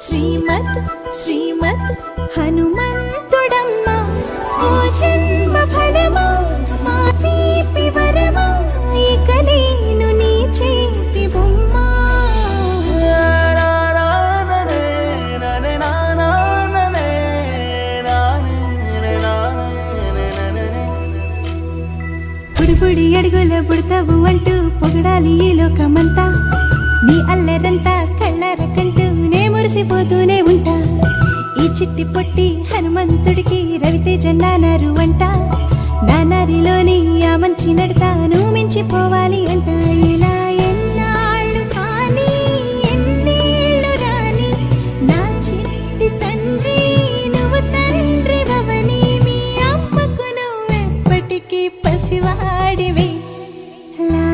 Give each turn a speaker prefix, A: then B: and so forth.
A: శ్రీమద్ శ్రీమద్ హనుమంతుడమ్మ ఓ జన్మ ఫలమా మా తీపి వరమా ఇక నేను నీ చేతి బొమ్మ బుడిబుడి అడుగుల బుడతావు అంటూ పొగడాలి ఈ లోకమంతా నీ అల్లరంతా కళ్ళరకంటూ నే మురిసిపోతూనే ఉంటా ఈ చిట్టి పొట్టి హనుమంతుడికి రవితేజ నానారు అంట నానారిలోని ఆ మంచి నడతా నువ్వు మించిపోవాలి అంట ఇలా ఎన్నాళ్ళు కానీ ఎన్నేళ్ళు రాని నా చిట్టి తండ్రి నువ్వు తండ్రి వవని మీ అమ్మకు నువ్వెప్పటికీ పసివాడివి లా